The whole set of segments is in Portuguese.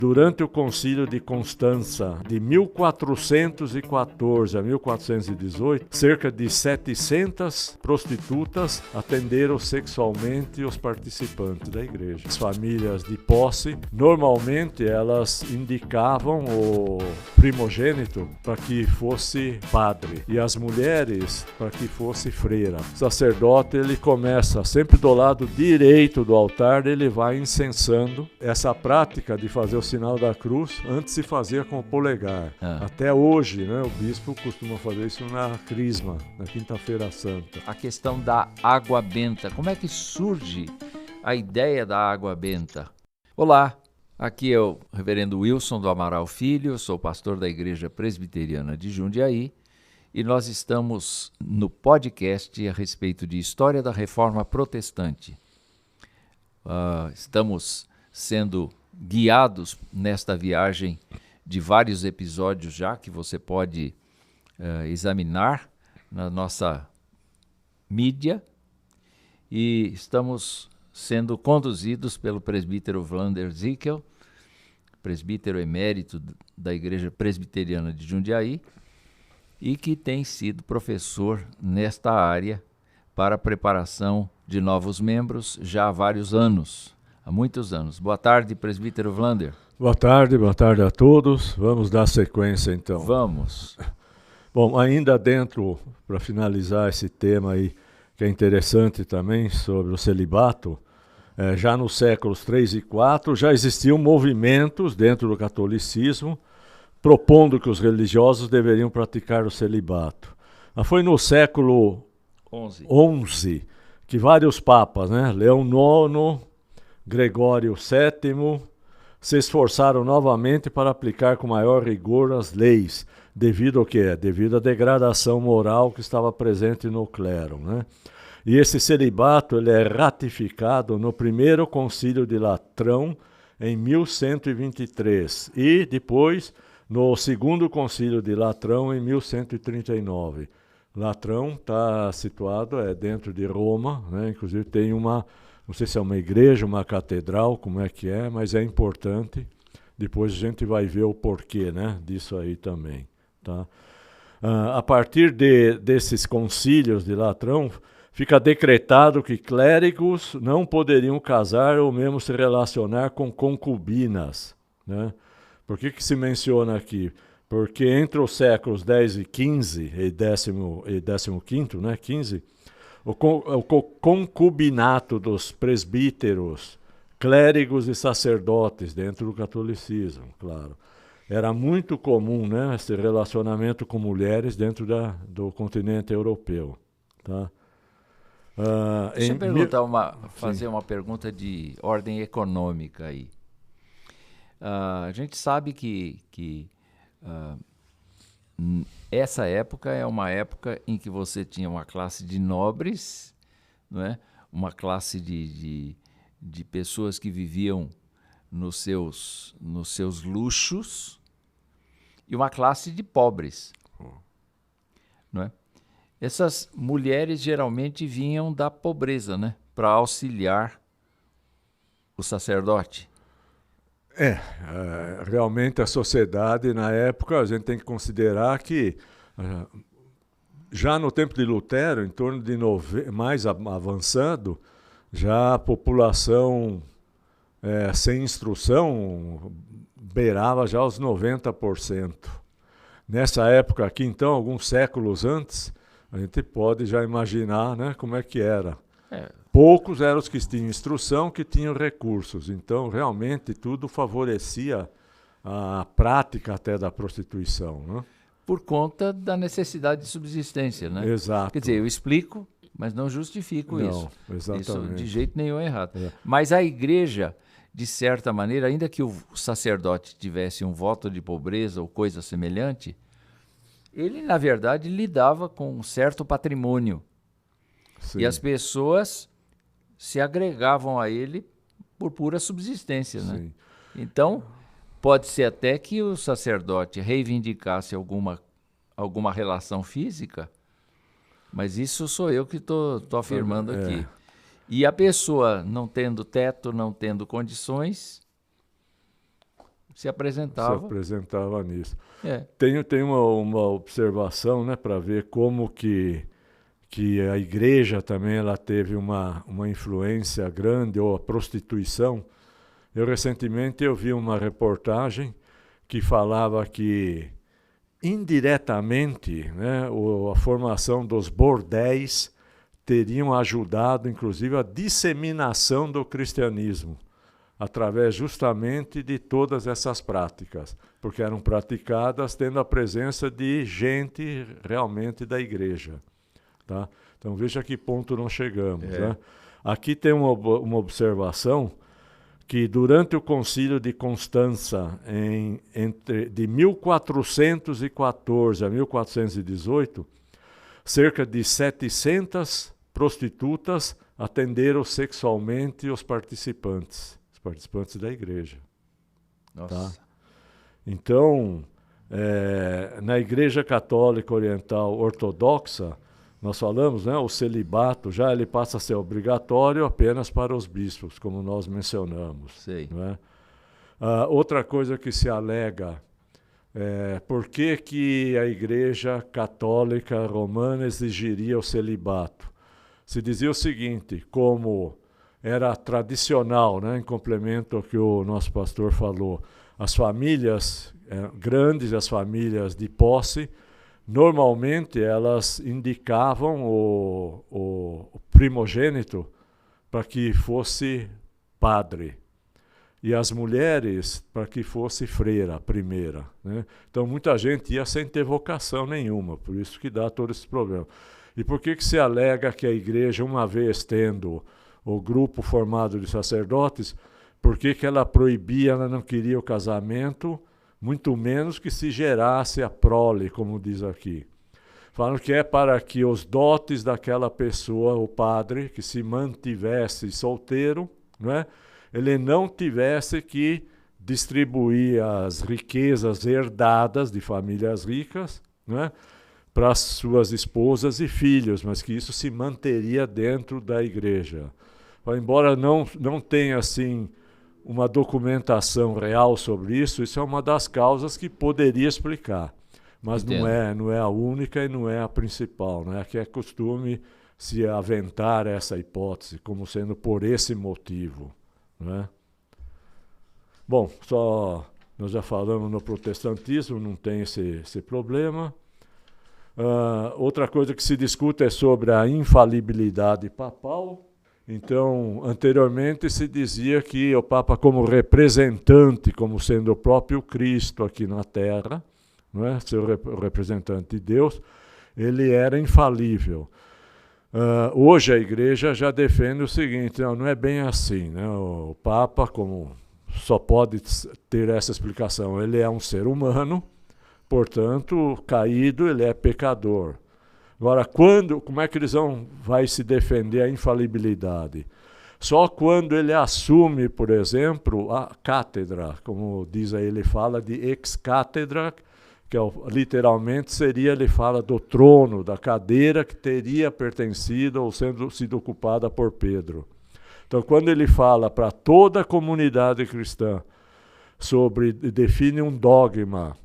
Durante o Concílio de Constança, de 1414 a 1418, cerca de 700 prostitutas atenderam sexualmente os participantes da igreja. As famílias de posse, normalmente elas indicavam o primogênito para que fosse padre e as mulheres para que fosse freira. O sacerdote, ele começa sempre do lado direito do altar, ele vai incensando. Essa prática de fazer o sinal da cruz antes se fazia com o polegar. Até hoje, né, o bispo costuma fazer isso na crisma, na quinta-feira santa. A questão da água benta, como é que surge a ideia da água benta? Olá, aqui é o reverendo Wilson do Amaral Filho, sou pastor da Igreja Presbiteriana de Jundiaí e nós estamos no podcast a respeito de História da Reforma Protestante. Estamos sendo guiados nesta viagem de vários episódios já, que você pode examinar na nossa mídia, e estamos sendo conduzidos pelo presbítero Vlander Zickel, presbítero emérito da Igreja Presbiteriana de Jundiaí, e que tem sido professor nesta área para a preparação de novos membros já há vários anos. Há muitos anos. Boa tarde, presbítero Vlander. Boa tarde a todos. Vamos dar sequência, então. Vamos. Bom, ainda dentro, para finalizar esse tema aí, que é interessante também, sobre o celibato, já nos séculos 3 e 4, já existiam movimentos dentro do catolicismo propondo que os religiosos deveriam praticar o celibato. Mas foi no século XI que vários papas, né, Leão IX, Gregório VII, se esforçaram novamente para aplicar com maior rigor as leis, devido ao quê? Devido à degradação moral que estava presente no clero, né? E esse celibato ele é ratificado no primeiro concílio de Latrão, em 1123, e depois no segundo concílio de Latrão, em 1139. Latrão está situado dentro de Roma, né? Inclusive tem uma, não sei se é uma igreja, uma catedral, como é que é, mas é importante. Depois a gente vai ver o porquê, né, disso aí também. Tá? A partir desses concílios de Latrão, fica decretado que clérigos não poderiam casar ou mesmo se relacionar com concubinas. Né? Por que se menciona aqui? Porque entre os séculos 10 e 15, e 15º, né, 15, o concubinato dos presbíteros, clérigos e sacerdotes dentro do catolicismo, claro. Era muito comum, né, esse relacionamento com mulheres dentro do continente europeu. Tá? Deixa eu fazer uma pergunta de ordem econômica aí. A gente sabe que essa época é uma época em que você tinha uma classe de nobres, não é? Uma classe de pessoas que viviam nos seus luxos e uma classe de pobres. Não é? Essas mulheres geralmente vinham da pobreza, né? Para auxiliar o sacerdote. Realmente a sociedade na época, a gente tem que considerar que já no tempo de Lutero, em torno de mais avançado, já a população sem instrução beirava já os 90%. Nessa época aqui, então, alguns séculos antes, a gente pode já imaginar, né, como é que era. Poucos eram os que tinham instrução, que tinham recursos. Então, realmente, tudo favorecia a prática até da prostituição. Né? Por conta da necessidade de subsistência, né? Exato. Quer dizer, eu explico, mas não justifico isso. Exatamente. Isso de jeito nenhum é errado. Mas a igreja, de certa maneira, ainda que o sacerdote tivesse um voto de pobreza ou coisa semelhante, ele, na verdade, lidava com um certo patrimônio. Sim. E as pessoas se agregavam a ele por pura subsistência, né? Sim. Então, pode ser até que o sacerdote reivindicasse alguma relação física, mas isso sou eu que estou afirmando aqui. E a pessoa, não tendo teto, não tendo condições, se apresentava. Se apresentava nisso. É. Tem uma observação, né, para ver como que a igreja também ela teve uma influência grande, ou a prostituição. Recentemente eu vi uma reportagem que falava que, indiretamente, né, a formação dos bordéis teriam ajudado, inclusive, a disseminação do cristianismo, através justamente de todas essas práticas, porque eram praticadas tendo a presença de gente realmente da igreja. Tá? Então veja a que ponto nós chegamos. Né? Aqui tem uma observação que durante o Concílio de Constança, de 1414 a 1418, cerca de 700 prostitutas atenderam sexualmente os participantes da igreja. Nossa. Tá? Então, na Igreja Católica Oriental Ortodoxa, nós falamos, né, o celibato já ele passa a ser obrigatório apenas para os bispos, como nós mencionamos. Sei. Né? Outra coisa que se alega por que a Igreja Católica Romana exigiria o celibato? Se dizia o seguinte, como era tradicional, né, em complemento ao que o nosso pastor falou, as famílias grandes, as famílias de posse, normalmente elas indicavam o primogênito para que fosse padre e as mulheres para que fosse freira, a primeira. Né? Então muita gente ia sem ter vocação nenhuma, por isso que dá todo esse problema. E por que se alega que a igreja, uma vez tendo o grupo formado de sacerdotes, por que ela proibia, ela não queria o casamento, muito menos que se gerasse a prole, como diz aqui. Falam que é para que os dotes daquela pessoa, o padre, que se mantivesse solteiro, não é? Ele não tivesse que distribuir as riquezas herdadas de famílias ricas, não é? Para as suas esposas e filhos, mas que isso se manteria dentro da igreja. Embora não tenha assim uma documentação real sobre isso, isso é uma das causas que poderia explicar. Mas não é a única e não é a principal. Né? Aqui é costume se aventar essa hipótese como sendo por esse motivo. Né? Bom, nós já falamos no protestantismo, não tem esse problema. Outra coisa que se discute é sobre a infalibilidade papal. Então, anteriormente se dizia que o Papa, como representante, como sendo o próprio Cristo aqui na Terra, não é? Seu representante de Deus, ele era infalível. Hoje a Igreja já defende o seguinte, não é bem assim. Né? O Papa, como só pode ter essa explicação, ele é um ser humano, portanto, caído, ele é pecador. Agora, como é que eles vai se defender a infalibilidade? Só quando ele assume, por exemplo, a cátedra, como diz aí, ele fala de ex-cátedra, que literalmente seria, ele fala do trono, da cadeira que teria pertencido ou sido ocupada por Pedro. Então, quando ele fala para toda a comunidade cristã define um dogma,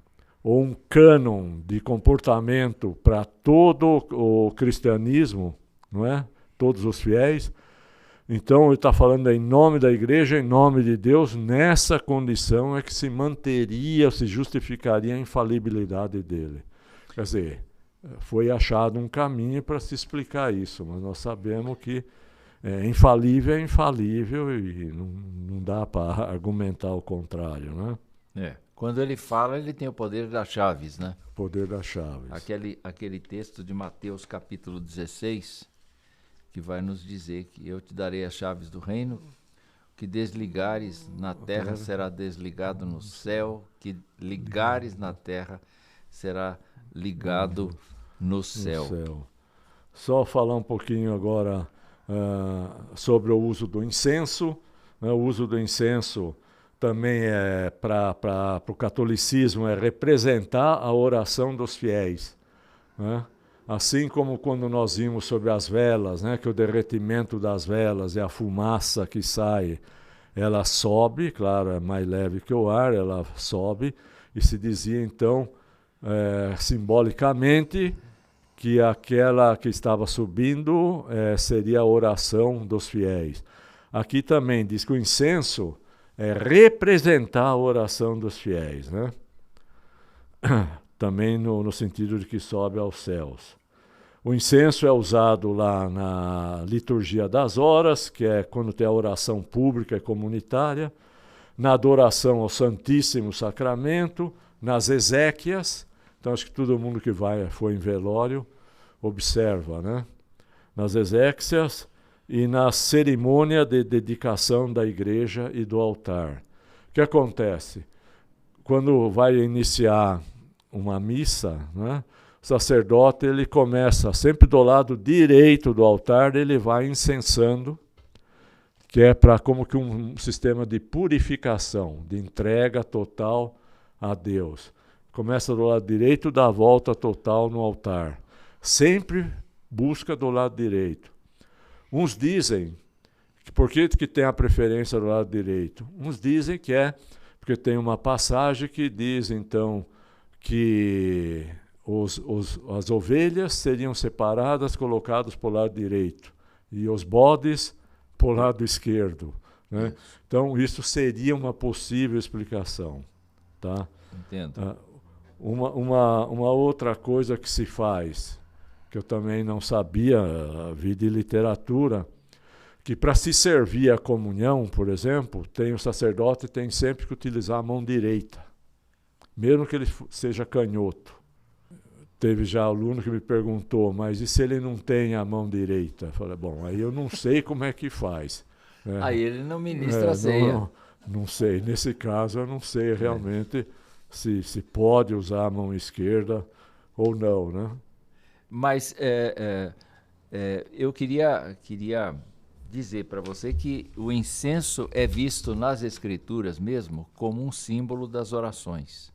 ou um cânon de comportamento para todo o cristianismo, não é? Todos os fiéis. Então, ele está falando em nome da igreja, em nome de Deus, nessa condição é que se manteria, se justificaria a infalibilidade dele. Quer dizer, foi achado um caminho para se explicar isso, mas nós sabemos que infalível é infalível e não dá para argumentar o contrário, né? Quando ele fala, ele tem o poder das chaves, né? Poder das chaves. Aquele texto de Mateus capítulo 16, que vai nos dizer que eu te darei as chaves do reino, o que desligares na terra será desligado no céu, que ligares na terra será ligado no céu. Só falar um pouquinho agora sobre o uso do incenso. O uso do incenso também para o catolicismo, representar a oração dos fiéis. Né? Assim como quando nós vimos sobre as velas, né, que o derretimento das velas é a fumaça que sai, ela sobe, claro, é mais leve que o ar, ela sobe, e se dizia então, simbolicamente, que aquela que estava subindo seria a oração dos fiéis. Aqui também diz que o incenso é representar a oração dos fiéis, né? Também no sentido de que sobe aos céus. O incenso é usado lá na liturgia das horas, que é quando tem a oração pública e comunitária, na adoração ao Santíssimo Sacramento, nas exéquias. Então acho que todo mundo que foi em velório observa, né? Nas exéquias e na cerimônia de dedicação da igreja e do altar. O que acontece? Quando vai iniciar uma missa, né? O sacerdote ele começa sempre do lado direito do altar, ele vai incensando, que é para como que um sistema de purificação, de entrega total a Deus. Começa do lado direito, dá a volta total no altar. Sempre busca do lado direito. Uns dizem, por que tem a preferência do lado direito? Uns dizem que é porque tem uma passagem que diz então que as ovelhas seriam separadas, colocadas para o lado direito, e os bodes para o lado esquerdo, né? Então, isso seria uma possível explicação. Tá? Entendo. Uma outra coisa que se faz, que eu também não sabia, vi de literatura, que para se servir a comunhão, por exemplo, o sacerdote tem sempre que utilizar a mão direita, mesmo que ele seja canhoto. Teve já aluno que me perguntou, mas e se ele não tem a mão direita? Eu falei, bom, aí eu não sei como é que faz. Aí ele não ministra a ceia. Não sei, nesse caso eu não sei realmente se pode usar a mão esquerda ou não, né? Mas eu queria dizer para você que o incenso é visto nas Escrituras mesmo como um símbolo das orações.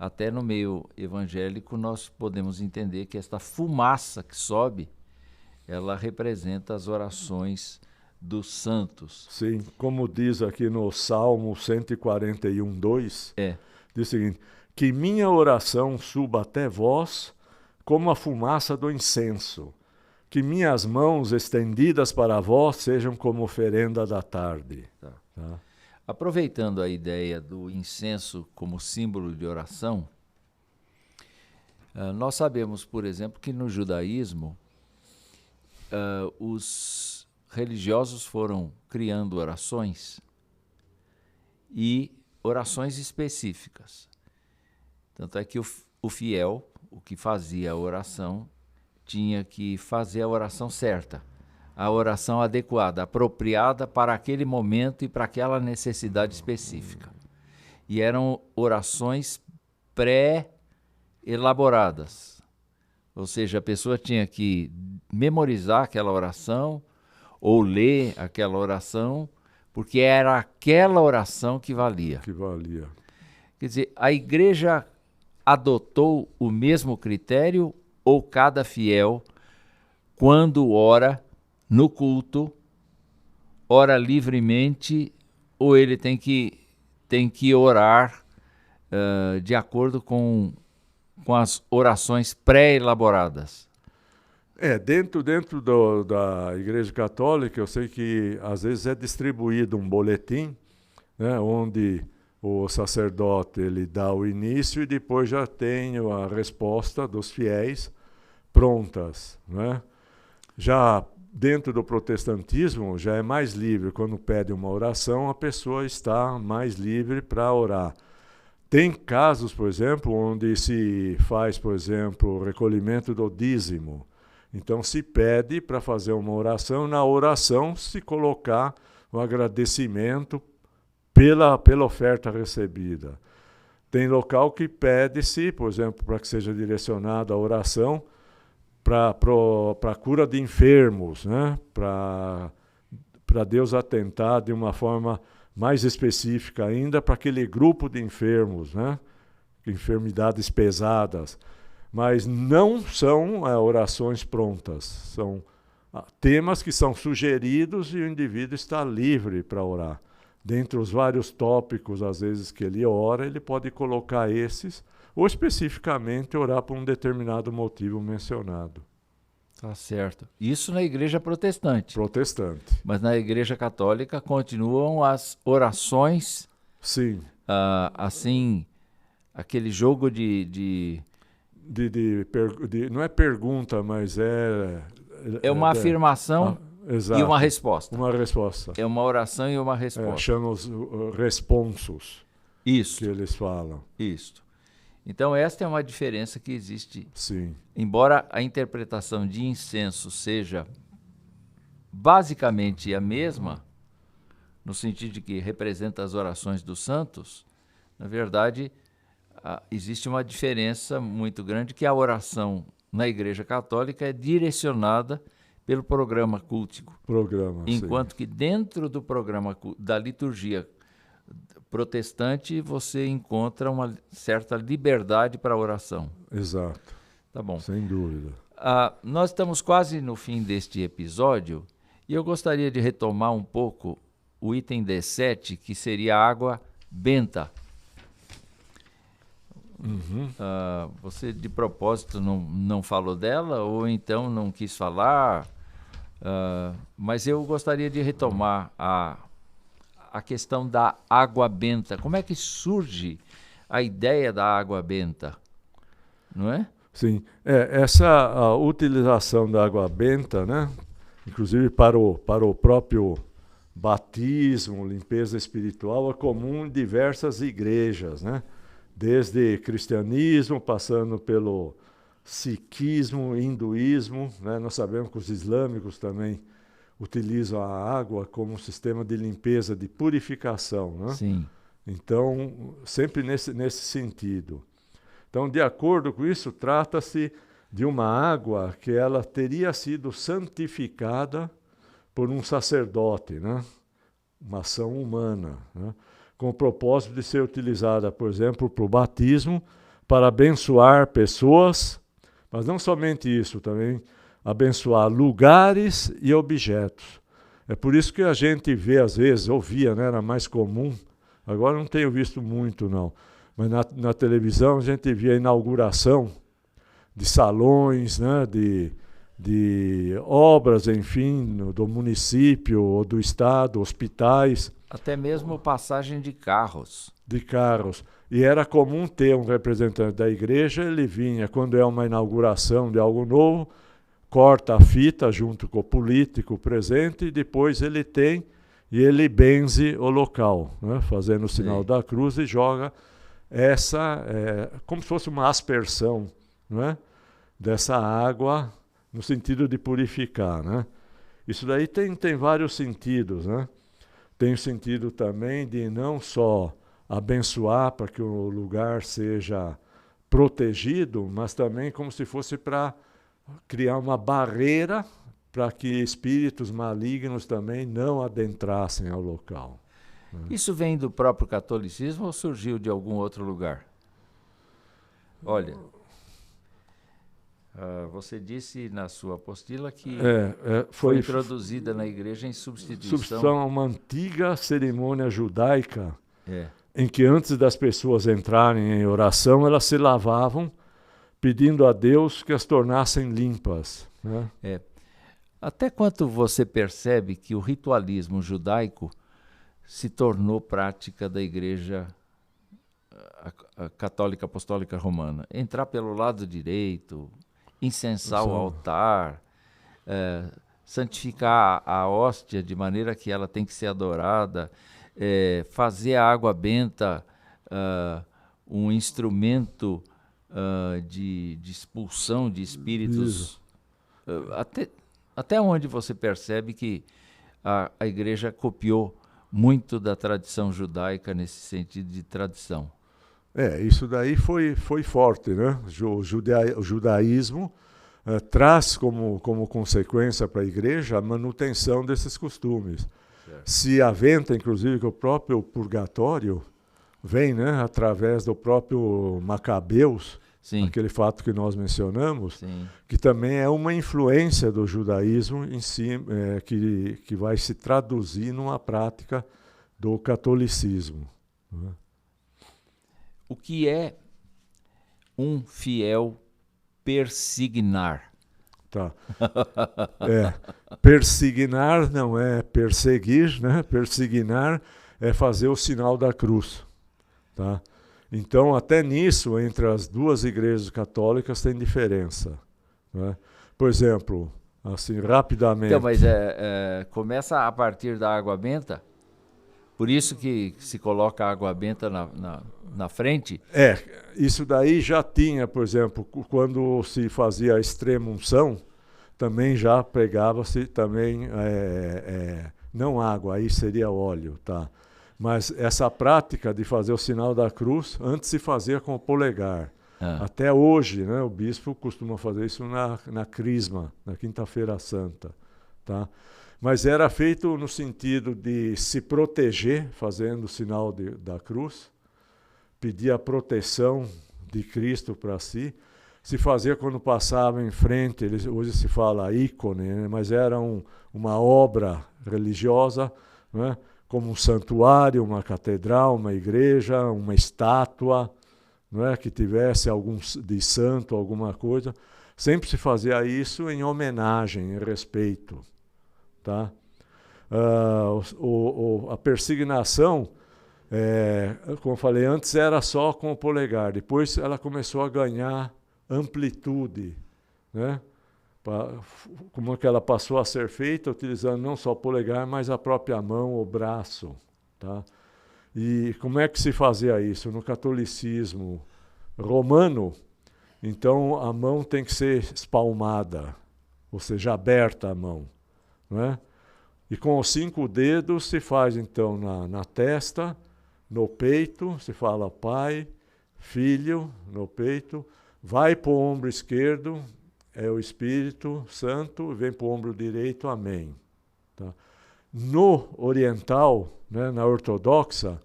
Até no meio evangélico, nós podemos entender que esta fumaça que sobe, ela representa as orações dos santos. Sim, como diz aqui no Salmo 141:2, diz o seguinte, que minha oração suba até vós como a fumaça do incenso, que minhas mãos estendidas para vós sejam como oferenda da tarde. Tá. Tá? Aproveitando a ideia do incenso como símbolo de oração, nós sabemos, por exemplo, que no judaísmo os religiosos foram criando orações e orações específicas. Tanto é que o fiel, o que fazia a oração, tinha que fazer a oração certa, a oração adequada, apropriada para aquele momento e para aquela necessidade específica. E eram orações pré-elaboradas. Ou seja, a pessoa tinha que memorizar aquela oração ou ler aquela oração, porque era aquela oração que valia. Quer dizer, a igreja adotou o mesmo critério ou cada fiel, quando ora no culto, ora livremente, ou ele tem que orar de acordo com as orações pré-elaboradas? Dentro da Igreja Católica, eu sei que às vezes é distribuído um boletim, né, onde o sacerdote ele dá o início e depois já tem a resposta dos fiéis prontas, né? Já dentro do protestantismo já é mais livre. Quando pede uma oração, a pessoa está mais livre para orar. Tem casos, por exemplo, onde se faz, por exemplo, o recolhimento do dízimo. Então se pede para fazer uma oração, na oração se colocar um agradecimento pela oferta recebida. Tem local que pede-se, por exemplo, para que seja direcionada a oração para a cura de enfermos, né? Para Deus atentar de uma forma mais específica ainda para aquele grupo de enfermos, né? Enfermidades pesadas. Mas não são orações prontas, são temas que são sugeridos e o indivíduo está livre para orar. Dentre os vários tópicos, às vezes, que ele ora, ele pode colocar esses, ou especificamente orar por um determinado motivo mencionado. Tá certo. Isso na igreja protestante. Protestante. Mas na igreja católica continuam as orações, Sim. assim, aquele jogo Não é pergunta, mas é uma afirmação exato, e uma resposta. Uma resposta. É uma oração e uma resposta. Chama os responsos. Isso. Que eles falam. Isso. Então, esta é uma diferença que existe. Sim. Embora a interpretação de incenso seja basicamente a mesma, no sentido de que representa as orações dos santos, na verdade, existe uma diferença muito grande, que a oração na Igreja Católica é direcionada pelo programa cultico. Enquanto que dentro do programa da liturgia protestante, você encontra uma certa liberdade para a oração. Exato. Tá bom. Sem dúvida. Nós estamos quase no fim deste episódio e eu gostaria de retomar um pouco o item 17, que seria a água benta. Uhum. Você, de propósito, não falou dela ou então não quis falar, mas eu gostaria de retomar a questão da água benta. Como é que surge a ideia da água benta? Não é? Sim. Essa utilização da água benta, né? Inclusive para o próprio batismo, limpeza espiritual, é comum em diversas igrejas, né? Desde cristianismo, passando pelo sikhismo, hinduísmo, né? Nós sabemos que os islâmicos também utilizam a água como um sistema de limpeza, de purificação, né? Sim. Então, sempre nesse sentido. Então, de acordo com isso, trata-se de uma água que ela teria sido santificada por um sacerdote, né? Uma ação humana, né? Com o propósito de ser utilizada, por exemplo, para o batismo, para abençoar pessoas, mas não somente isso, também abençoar lugares e objetos. É por isso que a gente vê, às vezes, ouvia, né, era mais comum, agora não tenho visto muito, não, mas na televisão a gente via a inauguração de salões, né, de obras, enfim, do município ou do estado, hospitais. Até mesmo passagem de carros. De carros. E era comum ter um representante da igreja, ele vinha, quando é uma inauguração de algo novo, corta a fita junto com o político presente e depois ele benze o local, né, fazendo o sinal da cruz e joga como se fosse uma aspersão, né, dessa água no sentido de purificar, né? Isso daí tem vários sentidos, né? Tem o sentido também de não só abençoar para que o lugar seja protegido, mas também como se fosse para criar uma barreira para que espíritos malignos também não adentrassem ao local. Isso vem do próprio catolicismo ou surgiu de algum outro lugar? Olha, você disse na sua apostila que foi introduzida na igreja em substituição a uma antiga cerimônia judaica, em que antes das pessoas entrarem em oração, elas se lavavam, pedindo a Deus que as tornassem limpas, né? Até quanto você percebe que o ritualismo judaico se tornou prática da igreja a católica apostólica romana? Entrar pelo lado direito, incensar o altar, santificar a hóstia de maneira que ela tem que ser adorada, fazer a água benta um instrumento de expulsão de espíritos. Até onde você percebe que a igreja copiou muito da tradição judaica nesse sentido de tradição? Isso daí foi forte, né? O judaísmo traz como consequência para a igreja a manutenção desses costumes. Certo. Se aventa, inclusive, que o próprio purgatório vem, né, através do próprio Macabeus, Sim. aquele fato que nós mencionamos, Sim. que também é uma influência do judaísmo em si, que vai se traduzir numa prática do catolicismo. Né? O que é um fiel persignar? Tá. Persignar não é perseguir, né? Persignar é fazer o sinal da cruz. Tá? Então, até nisso, entre as duas igrejas católicas tem diferença. Né? Por exemplo, assim, rapidamente... Então, mas começa a partir da água benta, por isso que se coloca a água benta na frente? Isso daí já tinha, por exemplo, quando se fazia a extrema-unção, também já pregava-se também, não água, aí seria óleo, tá? Mas essa prática de fazer o sinal da cruz, antes se fazia com o polegar. Até hoje, né, o bispo costuma fazer isso na crisma, na Quinta-feira Santa. Tá? Mas era feito no sentido de se proteger, fazendo o sinal da cruz, pedir a proteção de Cristo para si. Se fazia quando passava em frente, hoje se fala ícone, né, mas era uma obra religiosa, né, como um santuário, uma catedral, uma igreja, uma estátua, não é, que tivesse algum de santo, alguma coisa. Sempre se fazia isso em homenagem, em respeito. Tá? A persignação, como eu falei antes, era só com o polegar. Depois ela começou a ganhar amplitude, né? Como é que ela passou a ser feita, utilizando não só o polegar, mas a própria mão, o braço. Tá? E como é que se fazia isso? No catolicismo romano, então a mão tem que ser espalmada, ou seja, aberta a mão. Não é? E com os 5 dedos se faz então na testa, no peito, se fala Pai, Filho, no peito, vai para o ombro esquerdo, é o Espírito Santo, vem para o ombro direito, amém. Tá? No oriental, né, na ortodoxa,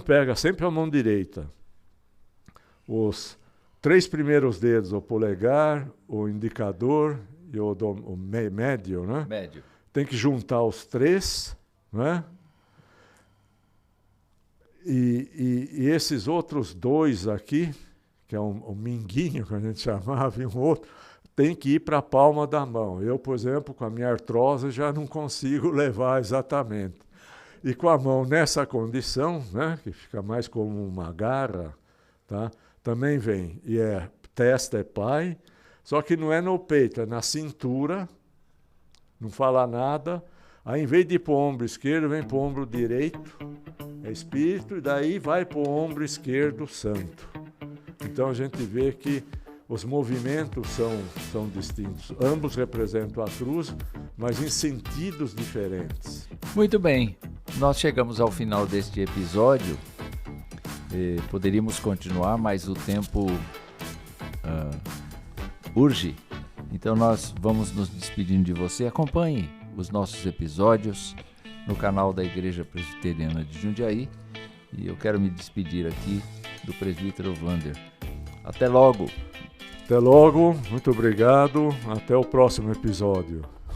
pega sempre a mão direita. Os 3 primeiros dedos, o polegar, o indicador e o médio, né? Médio. Tem que juntar os 3, né? E esses outros 2 aqui, que é um minguinho, que a gente chamava, e um outro, tem que ir para a palma da mão. Eu, por exemplo, com a minha artrose, já não consigo levar exatamente. E com a mão nessa condição, né, que fica mais como uma garra, tá, também vem. E testa é Pai, só que não é no peito, é na cintura, não fala nada. Aí, em vez de ir para o ombro esquerdo, vem para o ombro direito, é Espírito, e daí vai para o ombro esquerdo, Santo. Então a gente vê que os movimentos são distintos. Ambos representam a cruz, mas em sentidos diferentes. Muito bem, nós chegamos ao final deste episódio. Poderíamos continuar, mas o tempo urge. Então nós vamos nos despedindo de você. Acompanhe os nossos episódios no canal da Igreja Presbiteriana de Jundiaí. E eu quero me despedir aqui do presbítero Wander. Até logo! Até logo, muito obrigado, até o próximo episódio.